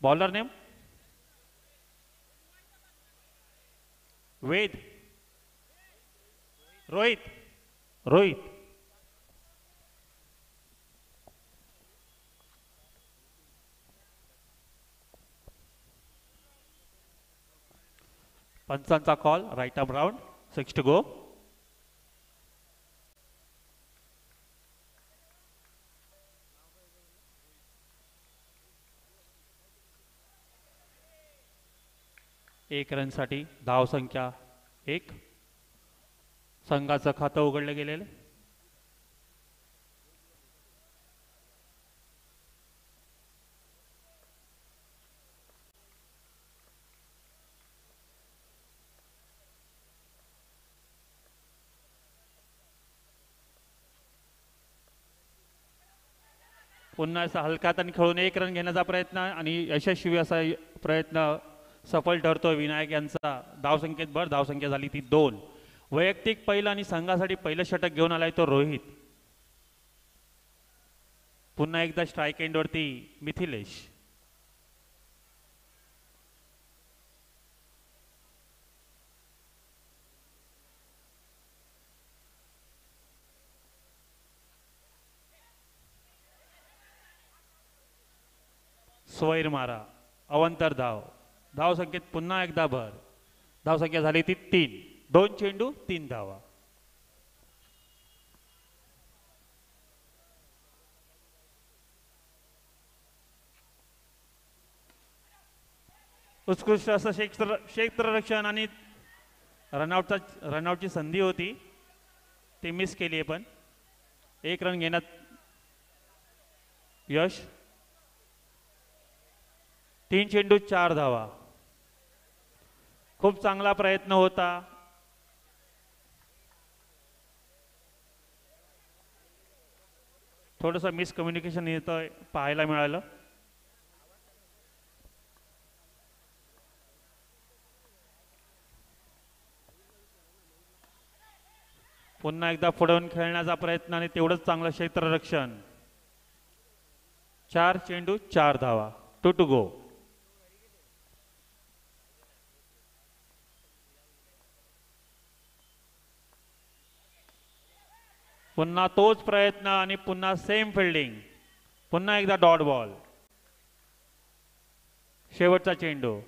Bowler name Ved Rohit Rohit पंचांचा call right up round 6 to go. एक रनसाठी धावसंख्या 1. संघाचं खातं उघडलं गेलेलं. पुन्हा असा हलकातन खेळून 1 रन घेण्याचा प्रयत्न आणि यशस्वी असा प्रयत्न सफल ठरतो विनायक यांचा. धावसंख्येत भर धावसंख्या झाली ती 2. वैयक्तिक पहिलं आणि संघासाठी पहिलं षटक घेऊन आलाय तो रोहित. पुन्हा एकदा स्ट्राईक एंडवरती मिथिलेश. स्वैर मारा अवंतर धाव. धावसंख्येत पुन्हा एकदा भर. धावसंख्या झाली ती 3. 2 चेंडू 3 धावा. उत्कृष्ट असं क्षेत्ररक्षण आणि रनआउटची संधी होती ती मिस केली आहे. पण 1 रन घेण्यात यश. 3 चेंडू 4 धावा. खूप चांगला प्रयत्न होता. थोडंसं मिसकम्युनिकेशन इथं पाहायला मिळालं. पुन्हा एकदा पुढून खेळण्याचा प्रयत्न आणि तेवढंच चांगलं क्षेत्ररक्षण. 4 चेंडू 4 धावा. 2 टू गो. पुन्हा तोच प्रयत्न आणि पुन्हा सेम फिल्डिंग. पुन्हा एकदा डॉट बॉल. शेवटचा चेंडू.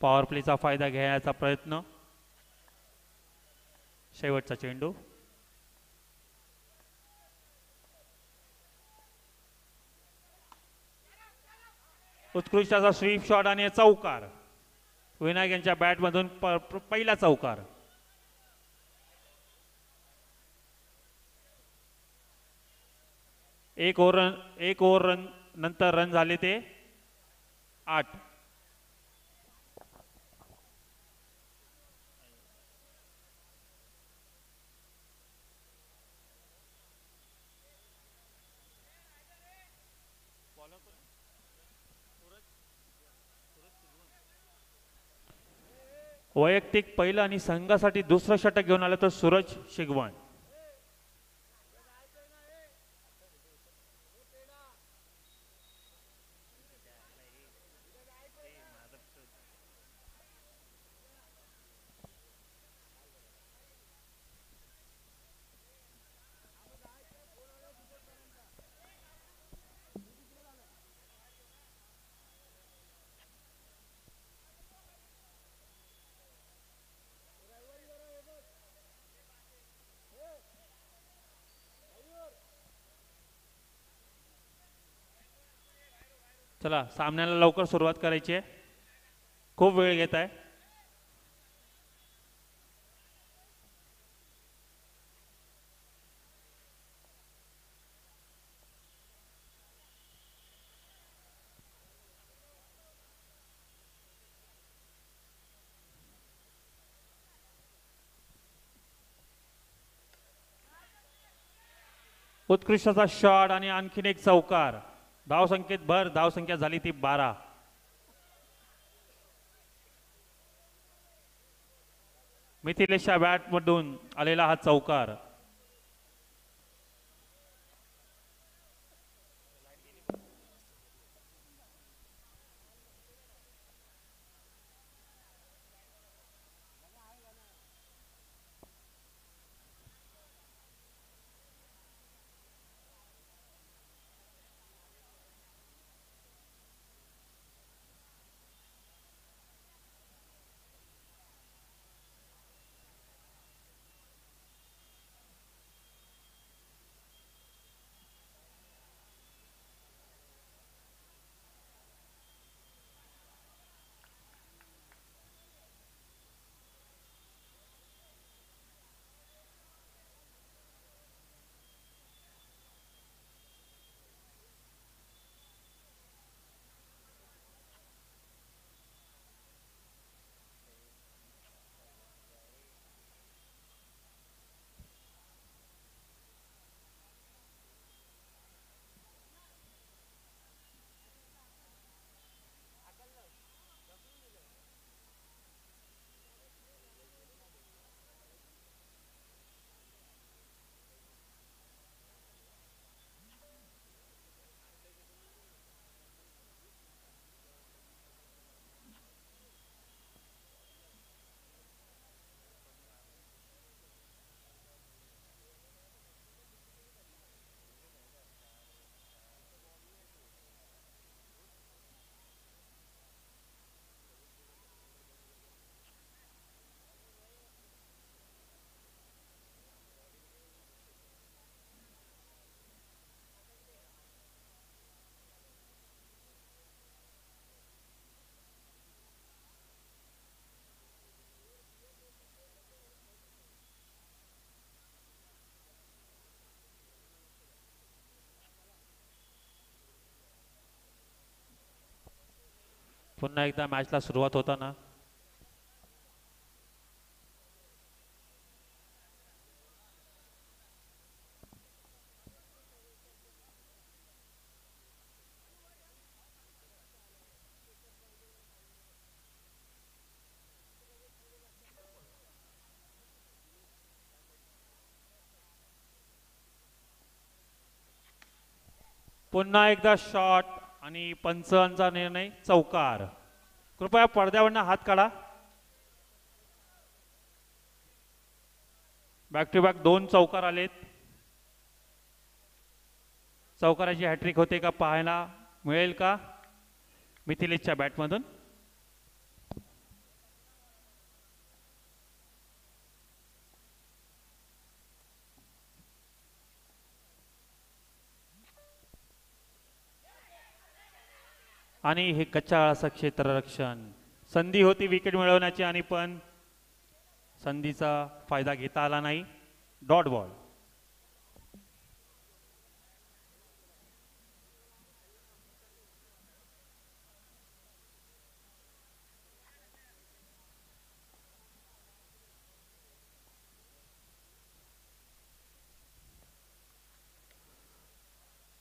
पॉवर प्लेचा फायदा घ्यायचा प्रयत्न. शेवटचा चेंडू. उत्कृष्ट असा स्वीप शॉट आणि चौकार. विनायक यांच्या बॅटमधून पहिला चौकार. एक ओव्हर रन नंतर रन झाले ते 8. वैयक्तिक पहिलं आणि संघासाठी दुसरं षटक घेऊन आलं तर सूरज शिगवण. चला सामन्याला लवकर सुरुवात करायची आहे. खूप वेळ घेत आहे. उत्कृष्ट असा शॉट आणि आणखीन एक चौकार. धावसंख्येत भर. धावसंख्या झाली ती 12. मिथिलेशच्या बॅटमधून आलेला हा चौकार. पुन्हा एकदा मॅचला सुरुवात होताना पुन्हा एकदा शॉट आणि पंचांचा निर्णय चौकार. कृपया पडद्यावरनं हात काढा. बॅक टू बॅक 2 चौकार आलेत. चौकाराची हॅट्रिक होते का पाहायला मिळेल का मिथिलेशच्या बॅटमधून. आणि हे कच्चा क्षेत्ररक्षण. संधी होती विकेट मिळवण्याची आणि पण संधीचा फायदा घेता आला नाही. Dot ball.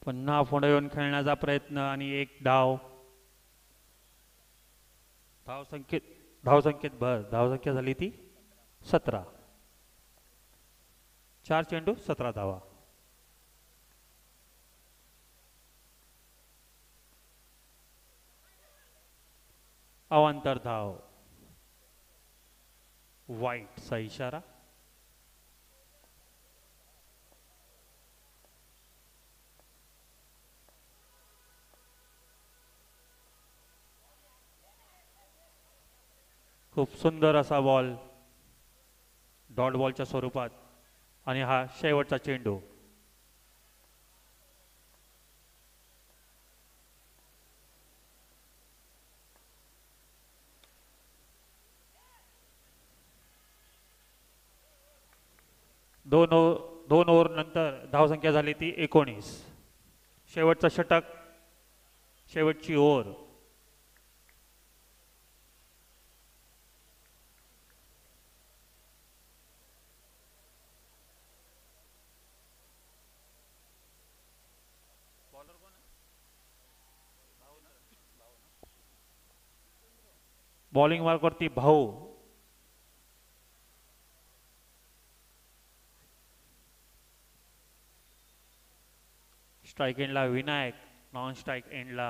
पुन्हा पुढे येऊन खेळण्याचा प्रयत्न आणि एक धाव. धावसंख्येत भर. धावसंख्या झाली ती 17. 4 चेंडू 17 धावा. अवांतर धाव. वाईटचा इशारा. खूप सुंदर असा बॉल डॉट बॉलच्या स्वरूपात आणि हा शेवटचा चेंडू. दोन ओव्हर नंतर धावसंख्या झाली ती 19. शेवटचा षटक. शेवटची ओव्हर. बॉलिंग मार्कवरती भाऊ. स्ट्राईक एंडला विनायक, नॉन स्ट्राईक एंडला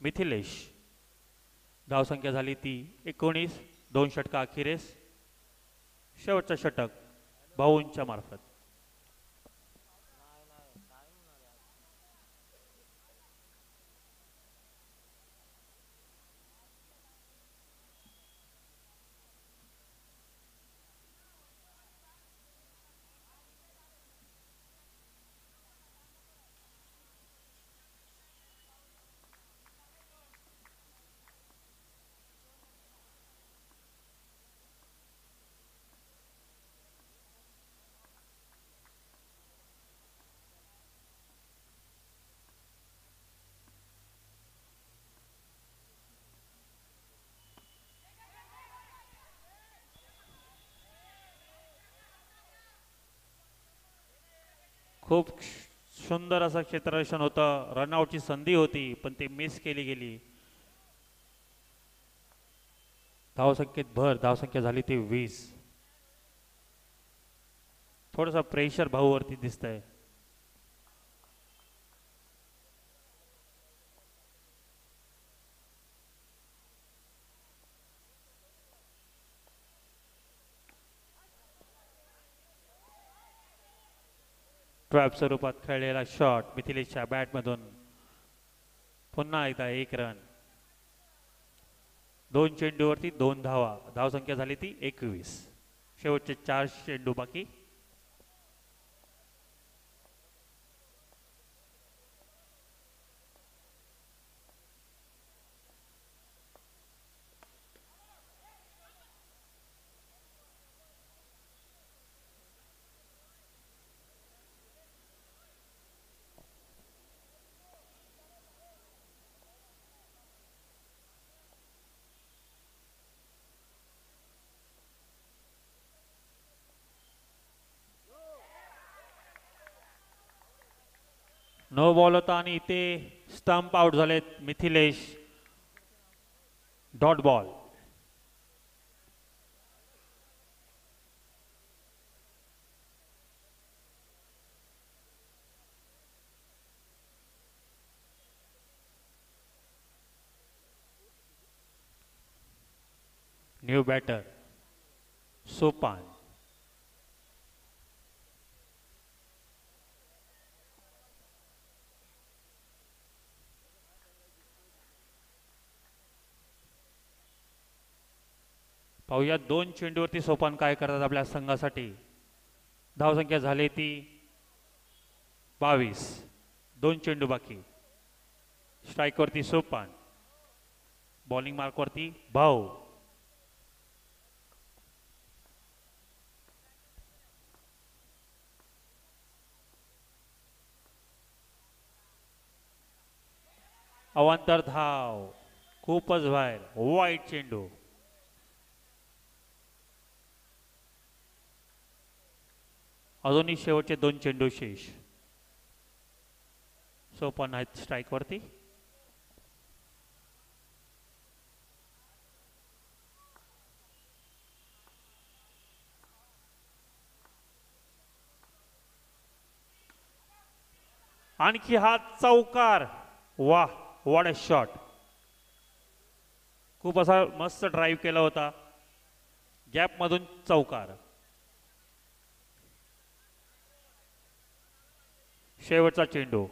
मिथिलेश. धावसंख्या झाली ती 19. 2 षटका अखेरीस. शेवटचं षटक भाऊंच्या मार्फत. खूप सुंदर असं क्षेत्ररक्षण होतं. रनआउटची संधी होती पण ती मिस केली गेली. धावसंख्येत भर. धावसंख्या झाली ती 20. थोडंसं प्रेशर भाऊवरती दिसतंय. ट्रॅप स्वरूपात खेळलेला शॉट मिथिलेशच्या बॅटमधून. पुन्हा एकदा 1 रन. 2 चेंडूवरती 2 धावा. धावसंख्या झाली ती 21. शेवटचे 4 चेंडू बाकी. नो बॉल होता आणि इथे स्टंप आउट झालेत Mithilesh. Dot ball. New batter Sopan. पाहूया 2 चेंडूवरती सोपान काय करतात आपल्या संघासाठी. धावसंख्या झाली ती 22. 2 चेंडू बाकी. स्ट्राईकवरती सोपान. बॉलिंग मार्कवरती भाऊ. अवांतर धाव. खूपच बाहेर. वाईट चेंडू. अजूनही शेवटचे 2 चेंडू शेष. सोपान आहेत स्ट्राईकवरती. आणखी हा चौकार. वाह, व्हॉट अ शॉट. खूप असा मस्त ड्राईव्ह केला होता. गॅप मधून चौकार. शेवटचा चेंडू.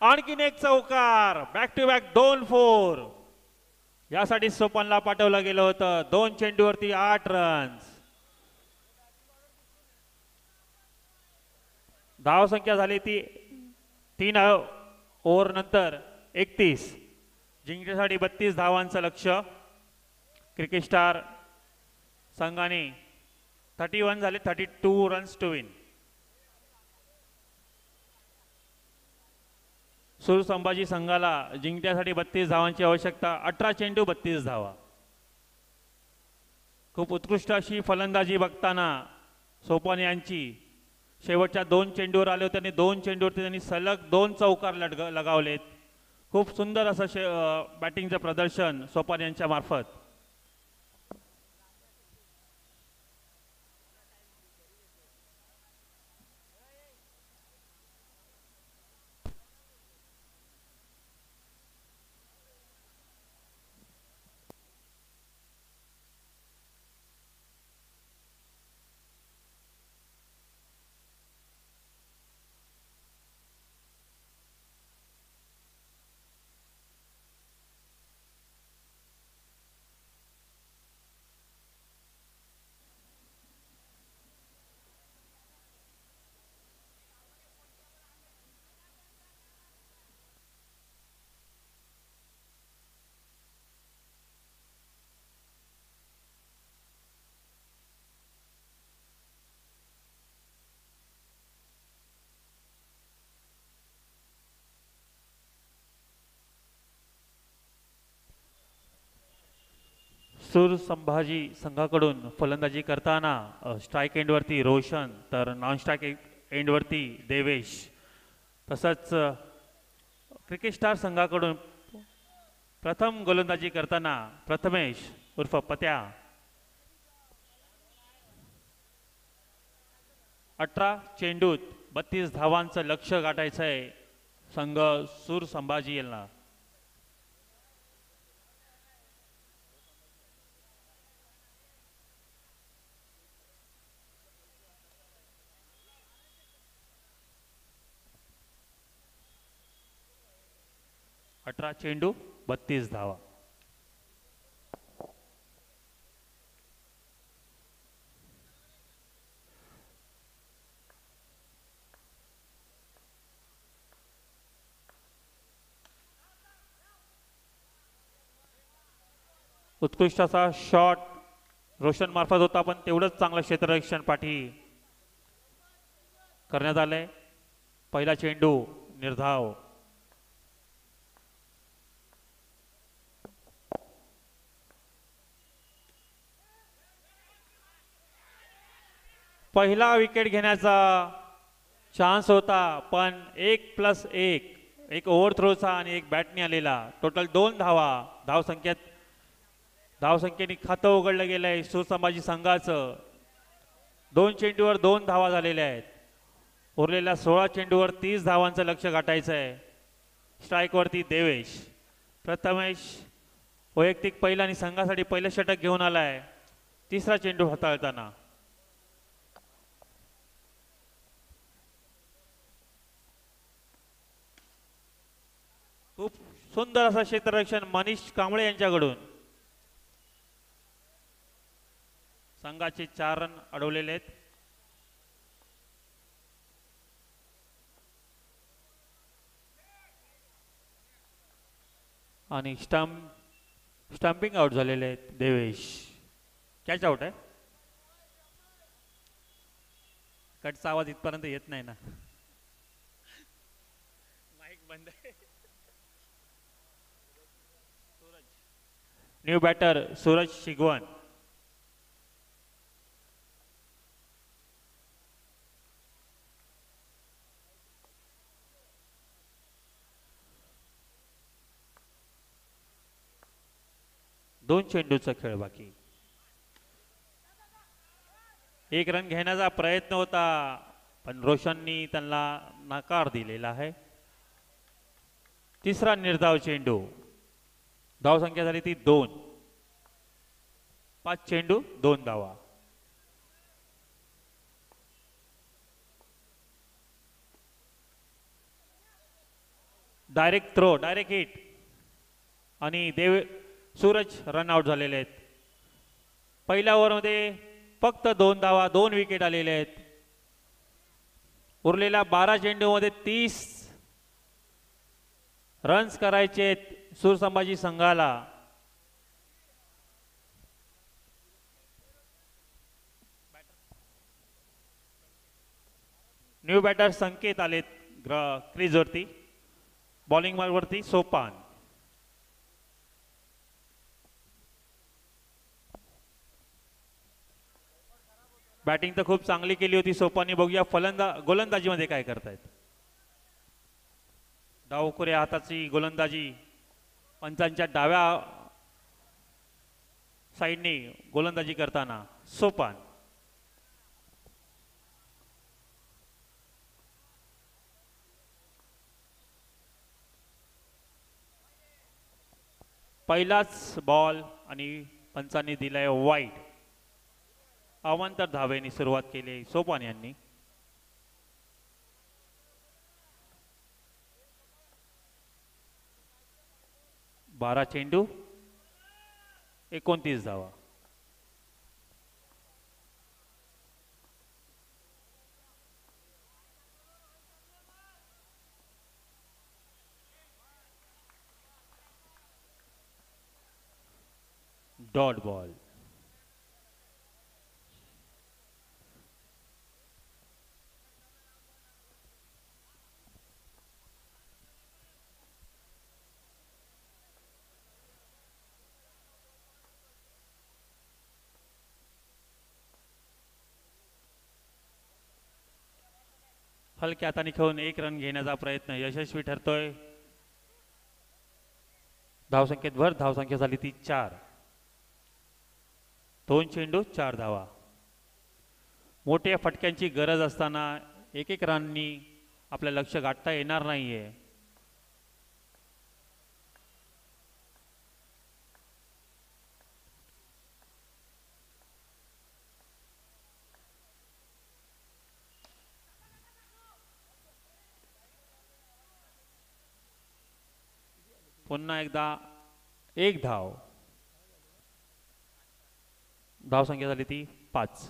आणखीन एक चौकार. Back to back 2 4. यासाठी सोपानला पाठवलं गेलं होतं. 2 चेंडूवरती 8 रन्स. धावसंख्या झाली ती 3 ओव्हर नंतर 31. जिंकण्यासाठी 32 धावांचं लक्ष्य. क्रिकेट स्टार संघाने 31 झाले. 32 रन्स टू विन. सुर संभाजी संघाला जिंकण्यासाठी 32 धावांची आवश्यकता. 18 चेंडू 32 धावा. खूप उत्कृष्ट अशी फलंदाजी बघताना सोपान यांची शेवटच्या 2 चेंडूवर आले होते आणि 2 चेंडूवरती त्यांनी सलग 2 चौकार लगावलेत. खूप सुंदर असं बॅटिंगचं प्रदर्शन सोपान यांच्या मार्फत. सूर संभाजी संघाकडून फलंदाजी करताना स्ट्राईक एंडवरती रोशन तर नॉन स्ट्राईक एंडवरती देवेश. तसंच क्रिकेट स्टार संघाकडून प्रथम गोलंदाजी करताना प्रथमेश उर्फ पत्या. 18 चेंडूत 32 धावांचं लक्ष गाठायचं आहे संघ सूर संभाजी यांना. चेंडू 32 धावा. उत्कृष्ट असा शॉट रोशन मार्फत होता पण तेवढंच चांगलं क्षेत्ररक्षण पाठी करण्यात आलंय. पहिला चेंडू निर्धाव. पहिला विकेट घेण्याचा चान्स होता पण 1+1 एक ओव्हरथ्रोचा आणि एक बॅटने आलेला टोटल 2 धावा. धावसंख्येने खातं उघडलं गेलंय सूर संभाजी संघाचं. 2 चेंडूवर 2 धावा झालेल्या आहेत. उरलेल्या 16 चेंडूवर 30 धावांचं लक्ष गाठायचं आहे. स्ट्राईकवरती देवेश. प्रथमेश वैयक्तिक पहिला आणि संघासाठी पहिलं षटक घेऊन आलाय तिसरा चेंडू हाताळताना. खूप सुंदर असं क्षेत्ररक्षण मनीष कांबळे यांच्याकडून. संघाचे 4 रन अडवलेले आहेत. आणि स्टंपिंग आउट झालेले आहेत देवेश. कॅच आउट आहे. कटचा आवाज इथपर्यंत येत नाही ना. माईक बंद आहे. New batter Suraj Shigwan. दोन चेंडूचा खेळ बाकी. 1 रन घेण्याचा प्रयत्न होता पण रोशननी त्यांना नकार दिलेला आहे. तिसरा निर्धाव चेंडू. धावसंख्या झाली ती 2. 5 चेंडू 2 धावा. डायरेक्ट थ्रो डायरेक्ट हिट आणि सूरज रन आउट झालेले आहेत. पहिल्या ओव्हरमध्ये फक्त 2 धावा 2 विकेट आलेले आहेत. उरलेल्या 12 चेंडूमध्ये 30 रन्स करायचे आहेत सूर संभाजी संघाला. न्यू बॅटर संकेत आलेत क्रीजवरती. बॉलिंग वरती सोपान. बॅटिंग तर खूप चांगली केली होती सोपानी. बघूया गोलंदाजीमध्ये काय करतायत. डावखुऱ्या हाताची गोलंदाजी. पंचांच्या डाव्या साईडने गोलंदाजी करताना सोपान. पहिलाच बॉल आणि पंचांनी दिलाय वाईड. अवांतर धावेने सुरुवात केली सोपान यांनी. 12 चेंडू 29 धावा. Dot ball. हलक्या हाताने खेळून 1 रन घेण्याचा प्रयत्न यशस्वी ठरतोय. धावसंख्येत भर. धावसंख्या झाली ती 4. 2 चेंडू 4 धावा. मोठ्या फटक्यांची गरज असताना एक रननी आपलं लक्ष गाठता येणार नाहीये. पुन्हा एकदा 1 धाव. धावसंख्या झाली ती 5.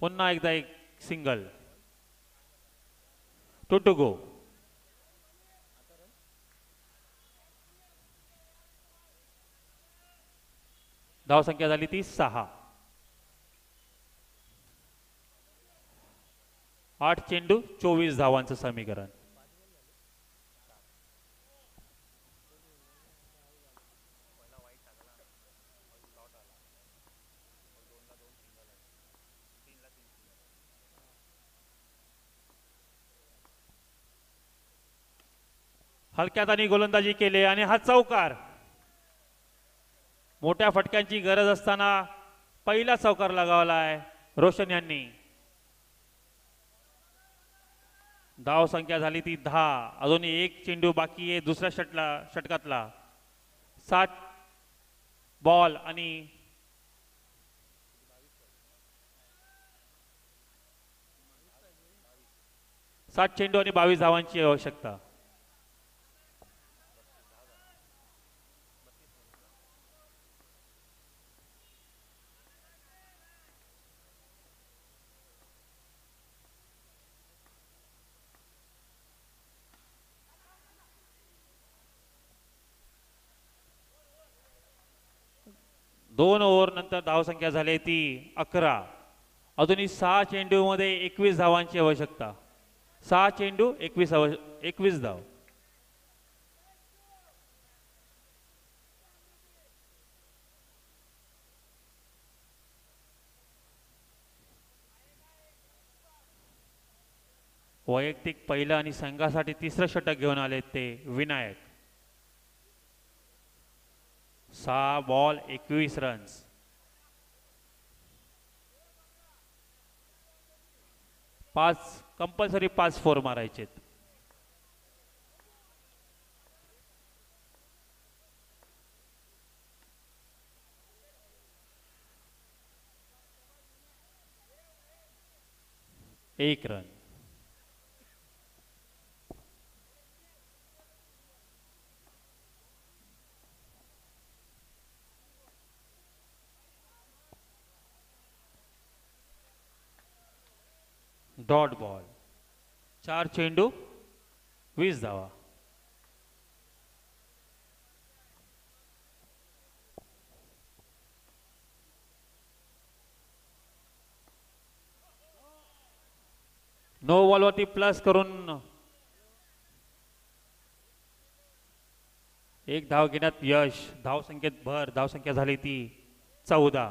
पुन्हा एकदा 1 सिंगल. 2 to go. धावसंख्या झाली ती 6. 8 चेंडू 24 धावांचं समीकरण. हलक्यात आणि गोलंदाजी केली आणि हा चौकार. मोठ्या फटक्यांची गरज असताना पहिला चौकार लगावलाय रोशन यांनी. धाव संख्या झाली ती 10. अजून 1 चेंडू बाकी आहे दुसऱ्या षटकातला. 7 बॉल आणि 7 चेंडू आणि 22 धावांची आवश्यकता. दोन ओव्हर नंतर धावसंख्या झाली ती 11. अजूनही 6 चेंडू मध्ये 21 धावांची आवश्यकता. 6 चेंडू 21 धाव. वैयक्तिक पहिलं आणि संघासाठी तिसरं षटक घेऊन आले ते विनायक. 6 ball 21 runs. कंपल्सरी 5 4 मारायचेत. एक रन. Dot ball. 4 चेंडू 20 धावा. नो बॉलवरती प्लस करून एक धाव घेण्यात यश. धाव संख्येत भर. धाव संख्या झाली ती 14.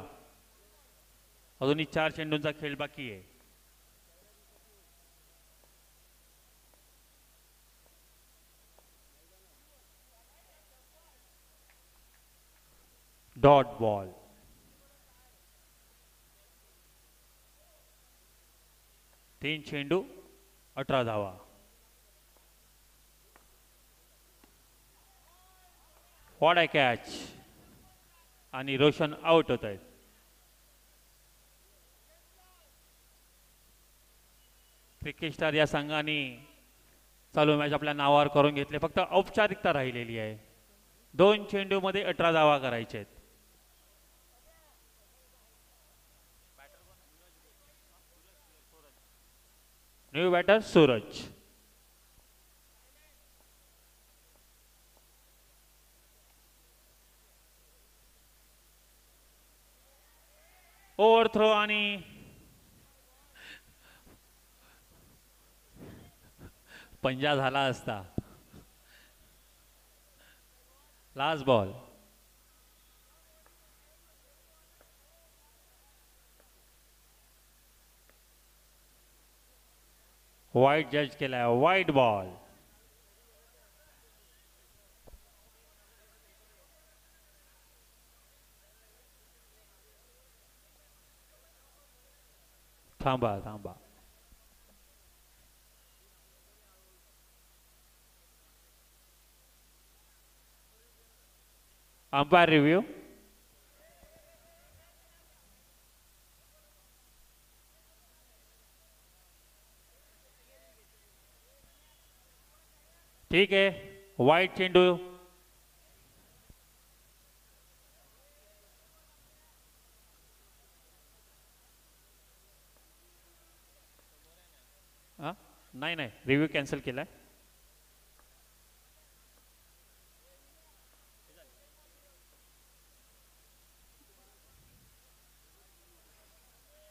अजूनही 4 चेंडूंचा खेळ बाकी आहे. Dot ball. 3 चेंडू 18 धावा. What a catch. आणि रोशन आउट होत आहेत. क्रिकेट स्टार या संघाने चालू मॅच आपल्या नावावर करून घेतले. फक्त औपचारिकता राहिलेली आहे. 2 चेंडू मध्ये 18 धावा करायचे आहेत. New batter Suraj. Over throw आणि पंजा झाला असता. Last ball. वाईट जज केलाय. वाईट बॉल. थांबा थांबा. Umpire review. ठीक आहे. वाईट चेंडू. नाही नाही रिव्ह्यू कॅन्सल केलाय.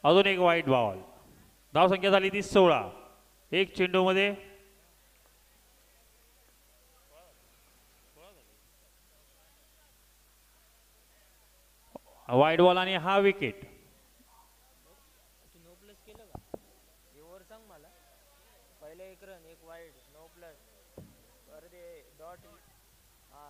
अजून एक वाईट बॉल. धाव संख्या झाली ती 16. एक चेंडू मध्ये वाईट बॉल आणि हा विकेट. नो प्लस केलं का एवर सांग मला. पहिले एक रन एक वाईड नो प्लस परत डॉट. हा